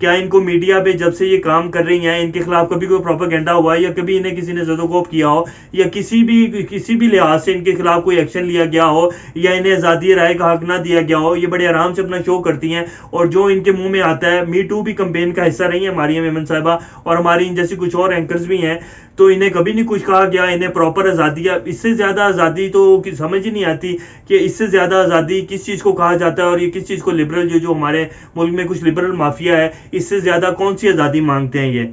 کیا ان کو میڈیا پہ جب سے یہ کام کر رہی ہیں ان کے خلاف کبھی کوئی پروپیگنڈا ہوا ہے یا کبھی انہیں کسی نے زد و کوب کیا ہو یا کسی بھی لحاظ سے ان کے خلاف کوئی ایکشن لیا گیا ہو یا انہیں آزادی رائے کا حق نہ دیا گیا ہو؟ یہ بڑے آرام سے اپنا شو کرتی ہیں اور جو ان کے منہ میں آتا ہے. می ٹو بھی کمپین کا حصہ رہی ہیں ہماری ایمن صاحبہ اور ہماری ان جیسی کچھ اور اینکرز بھی ہیں, تو انہیں کبھی نہیں کچھ کہا گیا, انہیں پراپر آزادی. اس سے زیادہ آزادی تو سمجھ ہی نہیں آتی کہ اس سے زیادہ آزادی کس چیز کو کہا جاتا ہے اور یہ کس چیز کو لبرل جو ہمارے ملک میں کچھ لبرل مافیا ہے اس سے زیادہ کون سی آزادی مانگتے ہیں یہ.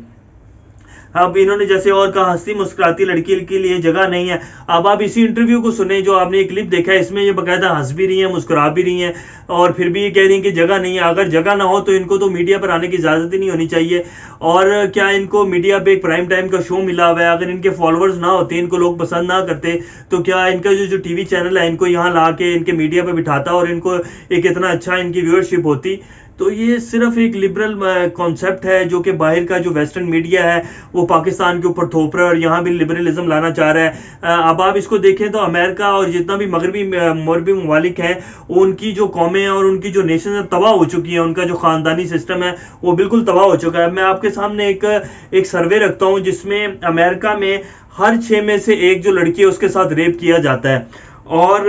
اب انہوں نے جیسے اور کہا ہنستی مسکراتی لڑکی کے لیے جگہ نہیں ہے. اب آپ اسی انٹرویو کو سنیں جو آپ نے ایک کلپ دیکھا ہے, اس میں یہ باقاعدہ ہنس بھی رہی ہیں مسکرا بھی رہی ہیں اور پھر بھی یہ کہہ رہی ہیں کہ جگہ نہیں ہے. اگر جگہ نہ ہو تو ان کو تو میڈیا پر آنے کی اجازت ہی نہیں ہونی چاہیے. اور کیا ان کو میڈیا پہ ایک پرائم ٹائم کا شو ملا ہوا ہے؟ اگر ان کے فالوورز نہ ہوتے, ان کو لوگ پسند نہ کرتے, تو کیا ان کا جو ٹی وی چینل ہے ان کو یہاں لا کے ان کے میڈیا پہ بٹھاتا اور ان کو ایک اتنا اچھا ان کی ویورشپ ہوتی؟ تو یہ صرف ایک لبرل کانسیپٹ ہے جو کہ باہر کا جو ویسٹرن میڈیا ہے وہ پاکستان کے اوپر تھوپ رہا ہے اور یہاں بھی لبرلزم لانا چاہ رہا ہے. اب آپ اس کو دیکھیں تو امریکہ اور جتنا بھی مغربی ممالک ہیں ان کی جو قومیں اور ان کی جو نیشن تباہ ہو چکی ہیں, ان کا جو خاندانی سسٹم ہے وہ بالکل تباہ ہو چکا ہے. میں آپ کے سامنے ایک سروے رکھتا ہوں جس میں امریکہ میں ہر 6 میں سے ایک جو لڑکی ہے اس کے ساتھ ریپ کیا جاتا ہے اور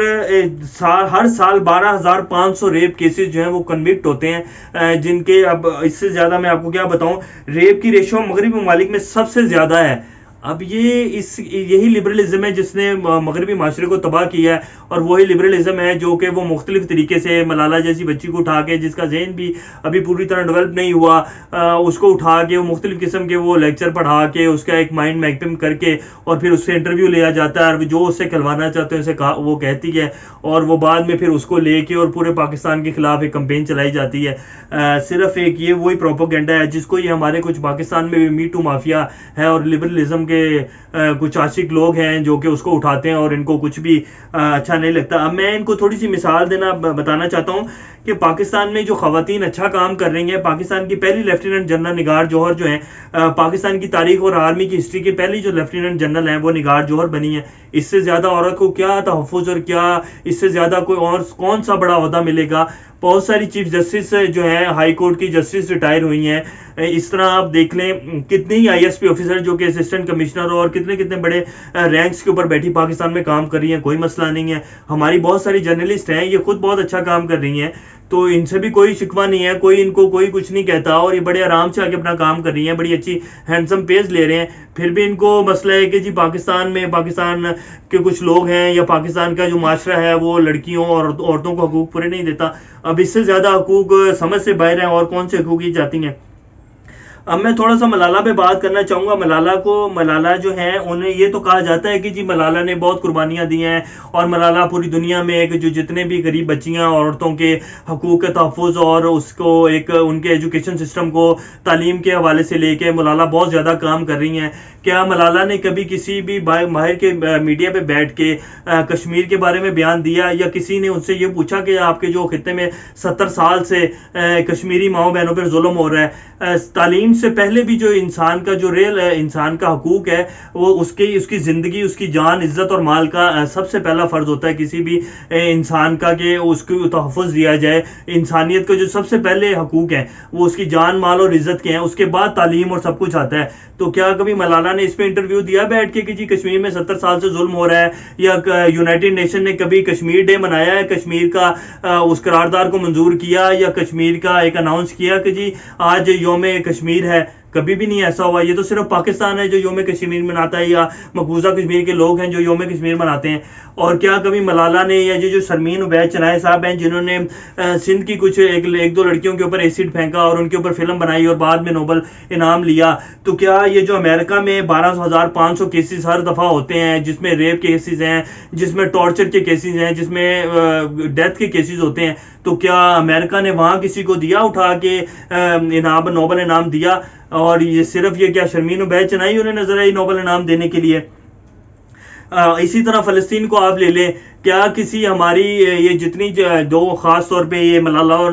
ہر سال 12,500 ریپ کیسز جو ہیں وہ کنوکٹ ہوتے ہیں, جن کے اب اس سے زیادہ میں آپ کو کیا بتاؤں. ریپ کی ریشو مغربی ممالک میں سب سے زیادہ ہے. اب یہی لبرلزم ہے جس نے مغربی معاشرے کو تباہ کیا ہے اور وہی لبرلزم ہے جو کہ وہ مختلف طریقے سے ملالہ جیسی بچی کو اٹھا کے, جس کا ذہن بھی ابھی پوری طرح ڈیولپ نہیں ہوا, اس کو اٹھا کے وہ مختلف قسم کے وہ لیکچر پڑھا کے اس کا ایک مائنڈ میکپنگ کر کے اور پھر اس سے انٹرویو لیا جاتا ہے اور جو اس سے کھلوانا چاہتے ہیں اسے وہ کہتی ہے اور وہ بعد میں پھر اس کو لے کے اور پورے پاکستان کے خلاف ایک کمپین چلائی جاتی ہے. صرف ایک یہ وہی پروپیگنڈا ہے جس کو یہ ہمارے کچھ پاکستان میں بھی می ٹو مافیا ہے اور لبرلزم کے کچھ عاشق لوگ ہیں جو کہ اس کو اٹھاتے ہیں اور ان کو کچھ بھی اچھا نہیں لگتا. اب میں ان کو تھوڑی سی مثال بتانا چاہتا ہوں کہ پاکستان میں جو خواتین اچھا کام کر رہی ہیں, پاکستان کی پہلی لیفٹیننٹ جنرل نگار جوہر جو ہیں, پاکستان کی تاریخ اور آرمی کی ہسٹری کی پہلی جو لیفٹیننٹ جنرل ہیں وہ نگار جوہر بنی ہیں. اس سے زیادہ عورت کو کیا تحفظ اور کیا اس سے زیادہ کوئی اور کون سا بڑا عہدہ ملے گا؟ بہت ساری چیف جسٹس جو ہیں ہائی کورٹ کی جسٹس ریٹائر ہوئی ہیں. اس طرح آپ دیکھ لیں کتنے ہی آئی ایس پی آفیسر جو کہ اسسٹنٹ کمشنر اور کتنے بڑے رینکس کے اوپر بیٹھی پاکستان میں کام کر رہی ہیں, کوئی مسئلہ نہیں ہے. ہماری بہت ساری جرنلسٹ ہیں, یہ خود بہت اچھا کام کر رہی ہیں, تو ان سے بھی کوئی شکوہ نہیں ہے, ان کو کوئی کچھ نہیں کہتا اور یہ بڑے آرام سے آگے اپنا کام کر رہی ہیں, بڑی اچھی ہینڈسم پیز لے رہے ہیں. پھر بھی ان کو مسئلہ ہے کہ جی پاکستان کے کچھ لوگ ہیں یا پاکستان کا جو معاشرہ ہے وہ لڑکیوں اور عورتوں کو حقوق پورے نہیں دیتا. اب اس سے زیادہ حقوق سمجھ سے باہر ہیں اور کون سے حقوق کی جاتی ہیں. اب میں تھوڑا سا ملالہ پہ بات کرنا چاہوں گا. ملالہ جو ہیں انہیں یہ تو کہا جاتا ہے کہ جی ملالہ نے بہت قربانیاں دی ہیں اور ملالہ پوری دنیا میں ایک جو جتنے بھی غریب بچیاں عورتوں کے حقوق کے تحفظ اور اس کو ایک ان کے ایجوکیشن سسٹم کو تعلیم کے حوالے سے لے کے ملالہ بہت زیادہ کام کر رہی ہیں. کیا ملالہ نے کبھی کسی بھی ماہر کے میڈیا پہ بیٹھ کے کشمیر کے بارے میں بیان دیا یا کسی نے ان سے یہ پوچھا کہ آپ کے جو خطے میں 70 سال سے کشمیری ماؤں بہنوں پر ظلم ہو رہا ہے؟ تعلیم سے پہلے بھی جو انسان کا جو ریل انسان کا حقوق ہے وہ اس کی زندگی, اس کی جان, عزت اور مال کا سب سے پہلا فرض ہوتا ہے کسی بھی انسان کا کہ اس کو تحفظ دیا جائے. انسانیت کا جو سب سے پہلے حقوق ہیں وہ اس کی جان, مال اور عزت کے ہیں, اس کے بعد تعلیم اور سب کچھ آتا ہے. تو کیا کبھی ملالہ نے اس پہ انٹرویو دیا بیٹھ کے کہ جی کشمیر میں 70 سال سے ظلم ہو رہا ہے؟ یا یونائٹڈ نیشن نے کبھی کشمیر ڈے منایا ہے, کشمیر کا اس قرارداد کو منظور کیا یا کشمیر کا ایک اناؤنس کیا کہ جی آج یوم کشمیر ہے؟ کبھی بھی نہیں ایسا ہوا. یہ تو صرف پاکستان ہے جو یوم کشمیر مناتا ہے یا مقبوضہ کشمیر کے لوگ ہیں جو یوم کشمیر مناتے ہیں. اور کیا کبھی ملالہ نے یا جو شرمین عبید چنائے صاحب ہیں جنہوں نے سندھ کی کچھ ایک دو لڑکیوں کے اوپر ایسڈ پھینکا اور ان کے اوپر فلم بنائی اور بعد میں نوبل انعام لیا, تو کیا یہ جو امریکہ میں 12,500 کیسز ہر دفعہ ہوتے ہیں جس میں ریپ کیسز ہیں, جس میں ٹارچر کے کیسز ہیں, جس میں ڈیتھ کے کیسز ہوتے ہیں, تو کیا امریکہ نے وہاں کسی کو دیا اٹھا کے نوبل انعام دیا؟ اور یہ صرف یہ کیا شرمین عبید چنائی انہیں نظر آئی نوبل انعام دینے کے لیے؟ اسی طرح فلسطین کو آپ لے لیں کیا کسی ہماری یہ جتنی دو خاص طور پہ یہ ملالہ اور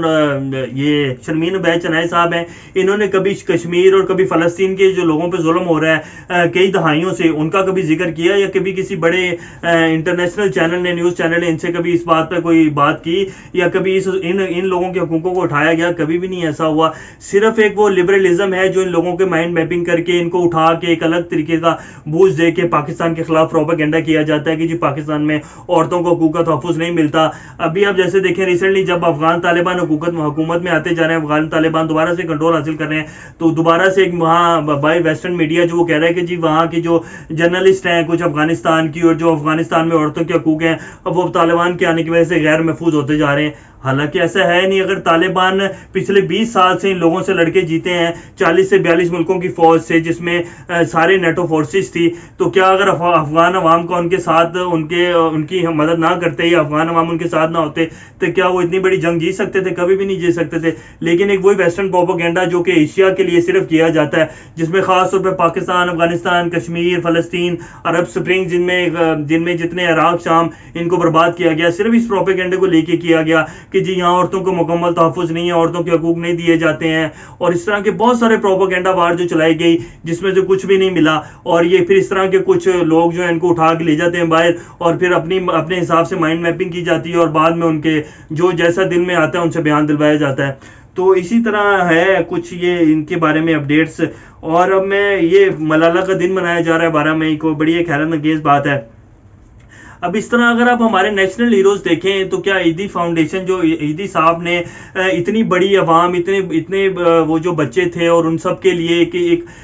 یہ شرمین عبید چنائے صاحب ہیں، انہوں نے کبھی کشمیر اور کبھی فلسطین کے جو لوگوں پہ ظلم ہو رہا ہے کئی دہائیوں سے، ان کا کبھی ذکر کیا؟ یا کبھی کسی بڑے انٹرنیشنل چینل نے، نیوز چینل نے ان سے کبھی اس بات پہ کوئی بات کی؟ یا کبھی ان لوگوں کے حقوقوں کو اٹھایا گیا؟ کبھی بھی نہیں ایسا ہوا۔ صرف ایک وہ لبرلزم ہے جو ان لوگوں کے مائنڈ میپنگ کر کے ان کو اٹھا کے ایک الگ طریقے کا بوجھ دے کے پاکستان کے خلاف پروپیگنڈا کیا جاتا ہے کہ جی پاکستان میں عورتوں کو حقوق کا تحفظ نہیں ملتا۔ ابھی آپ جیسے دیکھیں ریسنٹلی جب افغان طالبان حکومت میں آتے جا رہے ہیں، افغان طالبان دوبارہ سے کنٹرول حاصل کر رہے ہیں، تو دوبارہ سے ایک وہاں بائی ویسٹرن میڈیا جو وہ کہہ رہا ہے کہ جی وہاں کی جو جرنلسٹ ہیں کچھ افغانستان کی، اور جو افغانستان میں عورتوں کے حقوق ہیں، اب وہ طالبان کے آنے کی وجہ سے غیر محفوظ ہوتے جا رہے ہیں۔ حالانکہ ایسا ہے نہیں۔ اگر طالبان پچھلے 20 سال سے ان لوگوں سے لڑکے جیتے ہیں، 40 سے 42 ملکوں کی فوج سے، جس میں سارے نیٹو فورسز تھی، تو کیا اگر افغان عوام کو ان کے ساتھ ان کی مدد نہ کرتے یا افغان عوام ان کے ساتھ نہ ہوتے تو کیا وہ اتنی بڑی جنگ جیت سکتے تھے؟ کبھی بھی نہیں جیت سکتے تھے۔ لیکن ایک وہی ویسٹرن پروپیگنڈا جو کہ ایشیا کے لیے صرف کیا جاتا ہے، جس میں خاص طور پہ پاکستان، افغانستان، کشمیر، فلسطین، عرب سپرنگ، جن میں جتنے عراق، شام، ان کو برباد کیا گیا، صرف اس پروپیگنڈے کو لے کے کیا گیا کہ جی یہاں عورتوں کو مکمل تحفظ نہیں ہے، عورتوں کے حقوق نہیں دیے جاتے ہیں، اور اس طرح کے بہت سارے پروپیگنڈا وار جو چلائی گئی جس میں سے کچھ بھی نہیں ملا۔ اور یہ پھر اس طرح کے کچھ لوگ جو ہیں ان کو اٹھا کے لے جاتے ہیں باہر، اور پھر اپنے حساب سے مائنڈ میپنگ کی جاتی ہے، اور بعد میں ان کے جو جیسا دل میں آتا ہے ان سے بیان دلوایا جاتا ہے۔ تو اسی طرح ہے کچھ یہ ان کے بارے میں اپڈیٹس۔ اور اب میں یہ ملالہ کا دن منایا جا رہا ہے 12 مئی کو، بڑی ایک حیرت انگیز بات ہے۔ اب اس طرح اگر آپ ہمارے نیشنل ہیروز دیکھیں تو کیا ایدی فاؤنڈیشن جو ایدی صاحب نے اتنی بڑی عوام، اتنے وہ جو بچے تھے اور ان سب کے لیے کہ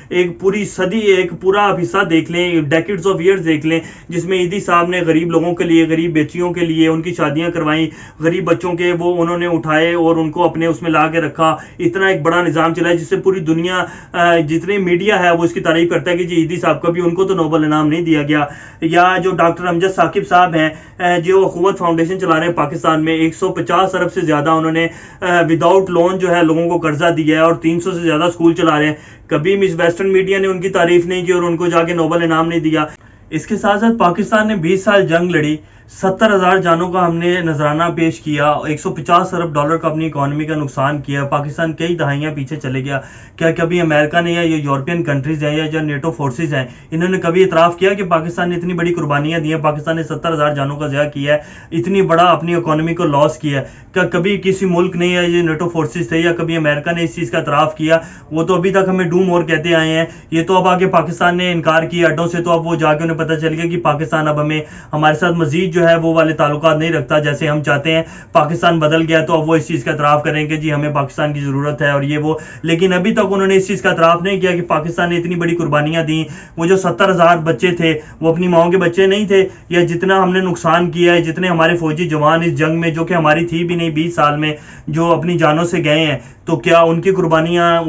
ایک پوری صدی، ایک پورا آپ حصہ دیکھ لیں، ڈیکیڈز آف ایئرز دیکھ لیں، جس میں ایدی صاحب نے غریب لوگوں کے لیے، غریب بیٹیوں کے لیے ان کی شادیاں کروائیں، غریب بچوں کے وہ انہوں نے اٹھائے اور ان کو اپنے اس میں لا کے رکھا، اتنا ایک بڑا نظام چلایا جس سے پوری دنیا، جتنے میڈیا ہے وہ اس کی تعریف کرتا ہے کہ جی ایدی صاحب کا بھی ان کو تو نوبل انعام نہیں دیا گیا۔ یا جو ڈاکٹر امجد ثاقب صاحب ہیں جو اخوت فاؤنڈیشن چلا رہے ہیں پاکستان میں، 150 ارب سے زیادہ انہوں نے وداؤٹ لون جو ہے لوگوں کو قرضہ دیا ہے، اور 300 سے زیادہ اسکول چلا رہے ہیں۔ کبھی مس ویسٹرن میڈیا نے ان کی تعریف نہیں کی اور ان کو جا کے نوبل انعام نہیں دیا۔ اس کے ساتھ ساتھ پاکستان نے 20 سال جنگ لڑی، 70,000 جانوں کا ہم نے نذرانہ پیش کیا، 150 ارب ڈالر کا اپنی اکانومی کا نقصان کیا، پاکستان کئی دہائیاں پیچھے چلے گیا۔ کیا کبھی امریکہ نے یا یہ یورپین کنٹریز ہیں یا جو نیٹو فورسز ہیں انہوں نے کبھی اعتراف کیا کہ پاکستان نے اتنی بڑی قربانیاں دی ہیں، پاکستان نے 70,000 جانوں کا ضیاع کیا ہے، اتنی بڑا اپنی اکانومی کو لاس کیا ہے؟ کیا کبھی کسی ملک نے یا یہ نیٹو فورسز تھے یا کبھی امریکہ نے اس چیز کا اعتراف کیا؟ وہ تو ابھی تک ہمیں ڈو مور کہتے آئے ہیں۔ یہ تو اب آگے پاکستان نے انکار کیا اڈوں سے، تو اب وہ جا کے انہیں پتہ چل گیا کہ پاکستان اب ہمارے ساتھ مزید جو ہے وہ والے تعلقات نہیں رکھتا جیسے ہم چاہتے ہیں۔ پاکستان بدل گیا تو اب وہ اس چیز کا اعتراف کریں کہ جی ہمیں پاکستان کی ضرورت ہے اور یہ وہ، لیکن ابھی تک انہوں نے اس چیز کا اعتراف نہیں کیا کہ پاکستان نے اتنی بڑی قربانیاں دیں۔ وہ جو 70,000 بچے تھے وہ اپنی ماؤں کے بچے نہیں تھے؟ یا جتنا ہم نے نقصان کیا ہے، جتنے ہمارے فوجی جوان اس جنگ میں جو کہ ہماری تھی بھی نہیں 20 سال میں، جو اپنی جانوں سے گئے ہیں، تو کیا ان کی قربانیاں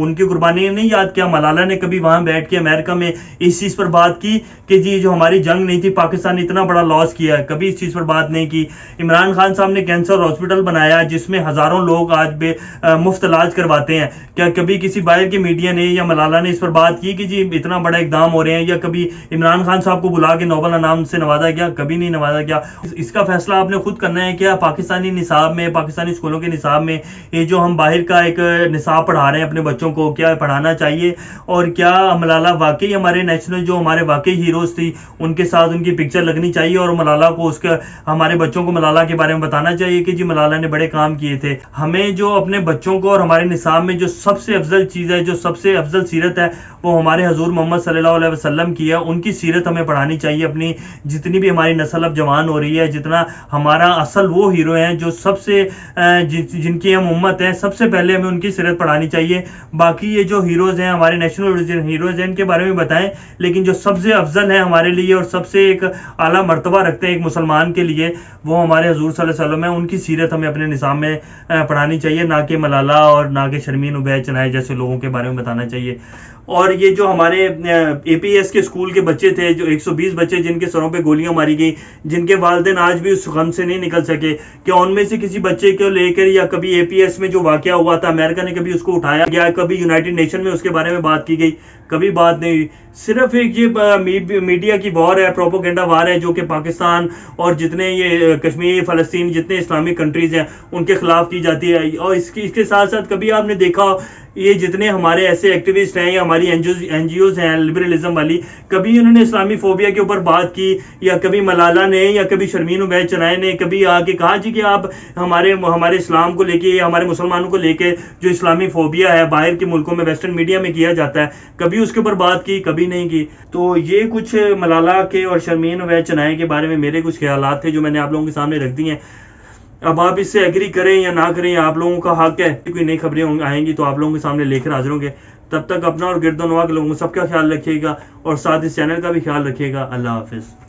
نہیں یاد؟ کیا ملالہ نے کبھی وہاں بیٹھ کے امریکہ میں اس چیز پر بات کی کہ جی جو ہماری جنگ نہیں تھی پاکستان نے اتنا بڑا لاس کیا ہے؟ کبھی اس چیز پر بات نہیں کی۔ عمران خان صاحب نے کینسر ہاسپٹل بنایا جس میں ہزاروں لوگ آج مفت علاج کرواتے ہیں، کیا کبھی کسی باہر کی میڈیا نے یا ملالہ نے اس پر بات کی کہ جی اتنا بڑا اقدام ہو رہے ہیں؟ یا کبھی عمران خان صاحب کو بلا کے نوبل انعام سے نوازا گیا؟ کبھی نہیں نوازا گیا۔ اس کا فیصلہ آپ نے خود کرنا ہے۔ کیا پاکستانی نصاب میں، پاکستانی اسکولوں کے نصاب میں یہ جو ہم باہر کا ایک نصاب پڑھا رہے ہیں اپنے بچوں کو، کیا پڑھانا چاہیے؟ اور کیا ملالہ واقعی ہمارے نیشنل جو ہمارے واقعی ہیروز تھی ان کے ساتھ ان کی پکچر لگنی چاہیے، اور ملالہ کو ہمارے بچوں کو ملالہ کے بارے میں بتانا چاہیے کہ جی ملالہ نے بڑے کام کیے تھے؟ ہمیں جو اپنے بچوں کو اور ہمارے نصاب میں جو سب سے افضل چیز ہے، جو سب سے افضل سیرت ہے، وہ ہمارے حضور محمد صلی اللہ علیہ وسلم کی ہے۔ ان کی سیرت ہمیں پڑھانی چاہیے۔ اپنی جتنی بھی ہماری نسل اب جوان ہو رہی ہے، جتنا ہمارا اصل وہ ہیرو ہیں جو سب سے جن کی ہم امت ہیں، سب سے پہلے ہمیں ان کی سیرت پڑھانی چاہیے۔ باقی یہ جو ہیروز ہیں ہمارے نیشنل ہیروز ہیں ان کے بارے میں بتائیں، لیکن جو سب سے افضل ہے ہمارے لیے اور سب سے ایک اعلیٰ مرتبہ رکھتے ہیں ایک مسلمان کے لیے، وہ ہمارے حضور صلی اللہ علیہ وسلم ہیں۔ ان کی سیرت ہمیں اپنے نصاب میں پڑھانی چاہیے، نہ کہ ملالہ اور نہ کہ شرمین عبید چنائے جیسے لوگوں کے بارے میں بتانا چاہیے۔ اور یہ جو ہمارے اے پی ایس کے اسکول کے بچے تھے، جو 120 بچے جن کے سروں پہ گولیاں ماری گئی، جن کے والدین آج بھی اس غم سے نہیں نکل سکے، کیا ان میں سے کسی بچے کو لے کر یا کبھی اے پی ایس میں جو واقعہ ہوا تھا امریکہ نے کبھی اس کو اٹھایا گیا؟ کبھی یونائٹڈ نیشن میں اس کے بارے میں بات کی گئی؟ کبھی بات نہیں ہوئی۔ صرف ایک یہ میڈیا کی وار ہے، پروپیگنڈا وار ہے جو کہ پاکستان اور جتنے یہ کشمیر فلسطین جتنے اسلامک کنٹریز ہیں ان کے خلاف کی جاتی ہے. اور اس کے ساتھ ساتھ کبھی آپ نے دیکھا یہ جتنے ہمارے ایسے ایکٹیوسٹ ہیں یا ہماری این جی اوز ہیں لبرلزم والی, کبھی انہوں نے اسلامی فوبیا کے اوپر بات کی, یا کبھی ملالہ نے یا کبھی شرمین عبید چنائے نے کبھی آ کے کہا جی کہ آپ ہمارے اسلام کو لے کے یا ہمارے مسلمانوں کو لے کے جو اسلامی فوبیا ہے باہر کے ملکوں میں ویسٹرن میڈیا میں کیا جاتا ہے, کبھی اس کے اوپر بات کی, کبھی نہیں کی. تو یہ کچھ ملالہ کے اور شرمین عبید چنائے کے بارے میں میرے کچھ خیالات تھے جو میں نے آپ لوگوں کے سامنے رکھ دی ہیں. اب آپ اس سے ایگری کریں یا نہ کریں, آپ لوگوں کا حق ہے. کوئی نئی خبریں آئیں گی تو آپ لوگوں کے سامنے لے کر حاضر ہوں گے. تب تک اپنا اور گرد و نواح کے لوگوں سب کا خیال رکھیے گا, اور ساتھ اس چینل کا بھی خیال رکھیے گا. اللہ حافظ.